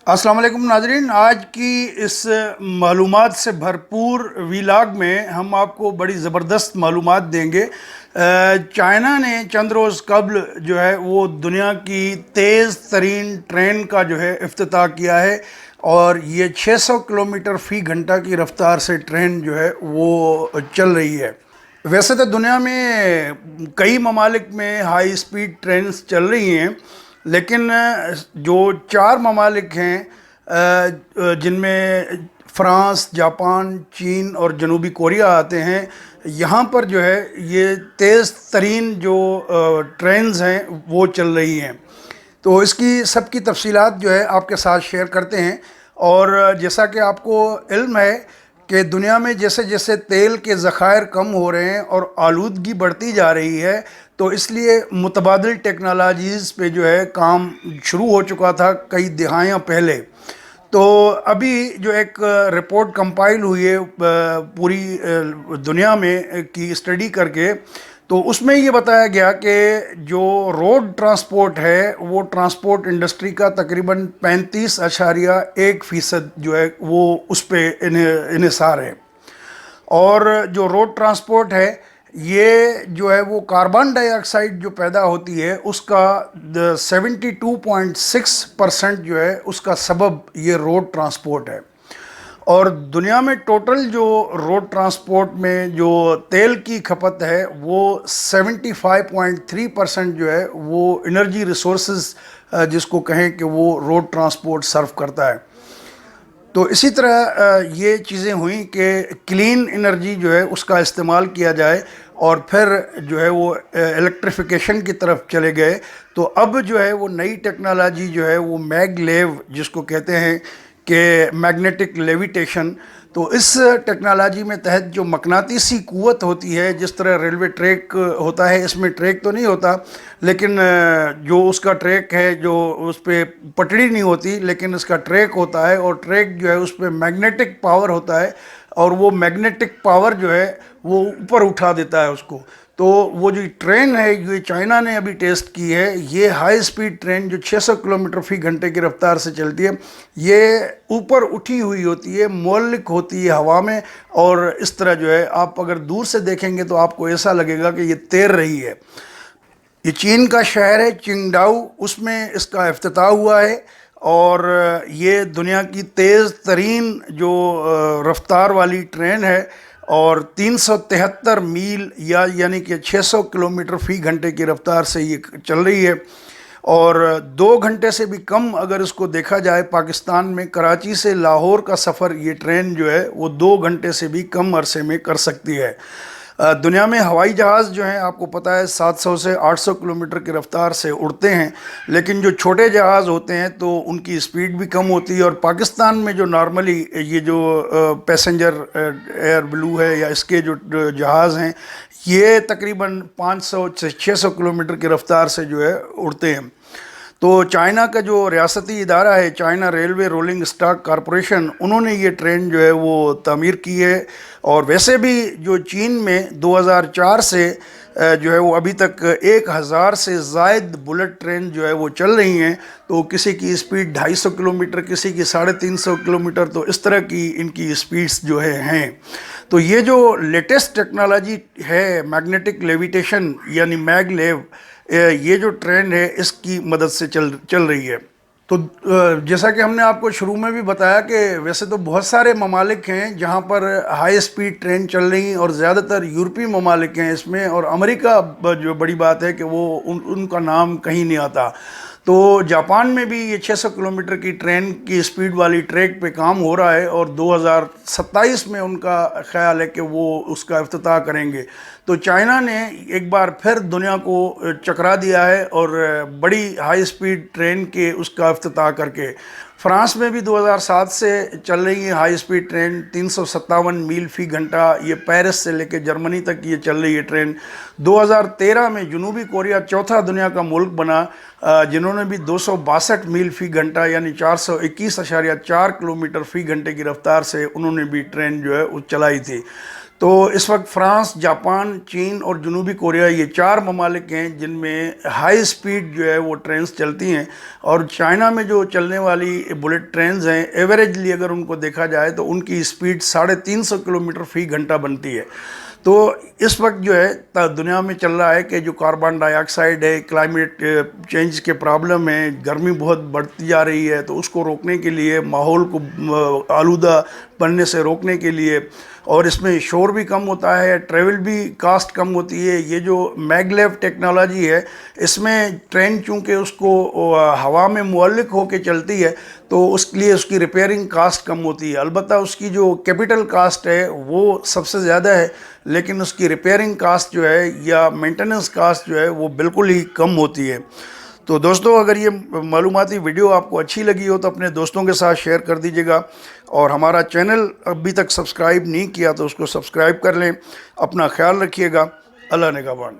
अस्सलाम वालेकुम नाजरीन। आज की इस मालूमात से भरपूर वीलाग में हम आपको बड़ी ज़बरदस्त मालूमात देंगे। चाइना ने चंद रोज़ कबल जो है वो दुनिया की तेज़ तरीन ट्रेन का जो है इफ्तिताह किया है और ये 600 किलोमीटर फ़ी घंटा की रफ़्तार से ट्रेन जो है वो चल रही है। वैसे तो दुनिया में कई ममालिक में हाई स्पीड ट्रेन्स चल रही हैं, लेकिन जो चार ममालिक हैं जिनमें फ़्रांस, जापान, चीन और जनूबी कोरिया आते हैं, यहाँ पर जो है ये तेज़ तरीन जो ट्रेन्स हैं वो चल रही हैं। तो इसकी सब की तफसीलात जो है आपके साथ शेयर करते हैं। और जैसा कि आपको इल्म है कि दुनिया में जैसे जैसे तेल के ज़खायर कम हो रहे हैं और आलूदगी बढ़ती जा रही है, तो इसलिए मुतबादिल टेक्नोलॉजीज़ पे जो है काम शुरू हो चुका था कई दिहाइयाँ पहले। तो अभी जो एक रिपोर्ट कंपाइल हुई है पूरी दुनिया में की स्टडी करके, तो उसमें ये बताया गया कि जो रोड ट्रांसपोर्ट है वो ट्रांसपोर्ट इंडस्ट्री का तकरीबन 35.1% जो है वो उस पर इन्हिसार है। और जो रोड ट्रांसपोर्ट है ये जो है वो कार्बन डाइऑक्साइड जो पैदा होती है उसका 72.6% जो है उसका सबब ये रोड ट्रांसपोर्ट है। और दुनिया में टोटल जो रोड ट्रांसपोर्ट में जो तेल की खपत है वो 75.3% जो है वो एनर्जी रिसोर्सेज जिसको कहें कि वो रोड ट्रांसपोर्ट सर्व करता है। तो इसी तरह ये चीज़ें हुई कि क्लीन एनर्जी जो है उसका इस्तेमाल किया जाए और फिर जो है वो इलेक्ट्रिफिकेशन की तरफ चले गए। तो अब जो है वो नई टेक्नोलॉजी जो है वो मैगलेव जिसको कहते हैं कि मैग्नेटिक लेविटेशन, तो इस टेक्नोलॉजी में तहत जो मकनातीसी क़ुव्वत होती है, जिस तरह रेलवे ट्रैक होता है, इसमें ट्रैक तो नहीं होता लेकिन जो उसका ट्रैक है जो उस पर पटड़ी नहीं होती लेकिन इसका ट्रैक होता है और ट्रैक जो है उस पर मैग्नेटिक पावर होता है और वो मैग्नेटिक पावर जो है वो ऊपर उठा देता है उसको। तो वो जो ट्रेन है ये चाइना ने अभी टेस्ट की है, ये हाई स्पीड ट्रेन जो 600 किलोमीटर फ़ी घंटे की रफ्तार से चलती है, ये ऊपर उठी हुई होती है, मोल्लिक होती है हवा में, और इस तरह जो है आप अगर दूर से देखेंगे तो आपको ऐसा लगेगा कि ये तैर रही है। ये चीन का शहर है चिंगडाओ, उसमें इसका इफ्तिताह हुआ है और ये दुनिया की तेज़ तरीन जो रफ्तार वाली ट्रेन है और 373 मील यानी कि 600 किलोमीटर फ़ी घंटे की रफ्तार से ये चल रही है। और 2 घंटे से भी कम अगर इसको देखा जाए, पाकिस्तान में कराची से लाहौर का सफ़र ये ट्रेन जो है वो 2 घंटे से भी कम अरसे में कर सकती है। दुनिया में हवाई जहाज़ जो हैं आपको पता है 700 से 800 किलोमीटर की रफ़्तार से उड़ते हैं, लेकिन जो छोटे जहाज़ होते हैं तो उनकी स्पीड भी कम होती है। और पाकिस्तान में जो नॉर्मली ये जो पैसेंजर एयर ब्लू है या इसके जो जहाज़ हैं ये तकरीबन 500 से 600 किलोमीटर की रफ़्तार से जो है उड़ते हैं। तो चाइना का जो रियासती इदारा है China railway rolling stock corporation, उन्होंने ये ट्रेन जो है वो तामीर की है। और वैसे भी जो चीन में 2004 से जो है वो अभी तक 1000 से ज़ायद बुलेट ट्रेन जो है वो चल रही हैं। तो किसी की स्पीड 250 किलोमीटर, किसी की 350 किलोमीटर, तो इस तरह की इनकी स्पीड्स जो हैं। तो ये जो लेटेस्ट टेक्नोलॉजी है मैग्नेटिक लेविटेशन यानी मैगलेव, ये जो ट्रेंड है इसकी मदद से चल रही है। तो जैसा कि हमने आपको शुरू में भी बताया कि वैसे तो बहुत सारे ममालिक हैं जहां पर हाई स्पीड ट्रेन चल रही हैं और ज़्यादातर यूरोपीय ममालिक हैं इसमें, और अमेरिका जो बड़ी बात है कि वो उनका नाम कहीं नहीं आता। तो जापान में भी ये 600 किलोमीटर की ट्रेन की स्पीड वाली ट्रैक पे काम हो रहा है और 2027 में उनका ख्याल है कि वो उसका इफ्तिताह करेंगे। तो चाइना ने एक बार फिर दुनिया को चकरा दिया है और बड़ी हाई स्पीड ट्रेन के उसका इफ्तिताह करके। फ्रांस में भी 2007 से चल रही है हाई स्पीड ट्रेन 357 मील फ़ी घंटा, ये पेरिस से लेकर जर्मनी तक ये चल रही है ट्रेन। 2013 में जनूबी कोरिया चौथा दुनिया का मुल्क बना जिन्होंने भी 262 मील फ़ी घंटा यानी 421.4 किलोमीटर फ़ी घंटे की रफ्तार से उन्होंने भी ट्रेन जो है वो चलाई थी। تو اس وقت فرانس، جاپان، چین اور جنوبی کوریا یہ 4 ممالک ہیں جن میں ہائی سپیڈ جو ہے وہ ٹرینز چلتی ہیں، اور چائنا میں جو چلنے والی بلٹ ٹرینز ہیں ایوریجلی اگر ان کو دیکھا جائے تو ان کی سپیڈ 350 کلومیٹر فی گھنٹہ بنتی ہے۔ تو اس وقت جو ہے دنیا میں چل رہا ہے کہ جو کاربن ڈائی آکسائڈ ہے، کلائمیٹ چینج کے پرابلم ہیں، گرمی بہت بڑھتی جا رہی ہے، تو اس کو روکنے کے لیے، ماحول کو آلودہ بننے سے روکنے کے لیے، اور اس میں شور بھی کم ہوتا ہے، ٹریول بھی کاسٹ کم ہوتی ہے۔ یہ جو میگلیو ٹیکنالوجی ہے، اس میں ٹرین چونکہ اس کو ہوا میں معلق ہو کے چلتی ہے تو اس کے لیے اس کی ریپیئرنگ کاسٹ کم ہوتی ہے۔ البتہ اس کی جو کیپٹل کاسٹ ہے وہ سب سے زیادہ ہے، لیکن اس کی ریپیئرنگ کاسٹ جو ہے یا مینٹیننس کاسٹ جو ہے وہ بالکل ہی کم ہوتی ہے۔ تو دوستو، اگر یہ معلوماتی ویڈیو آپ کو اچھی لگی ہو تو اپنے دوستوں کے ساتھ شیئر کر دیجیے گا، اور ہمارا چینل ابھی تک سبسکرائب نہیں کیا تو اس کو سبسکرائب کر لیں۔ اپنا خیال رکھیے گا۔ اللہ نگہبان۔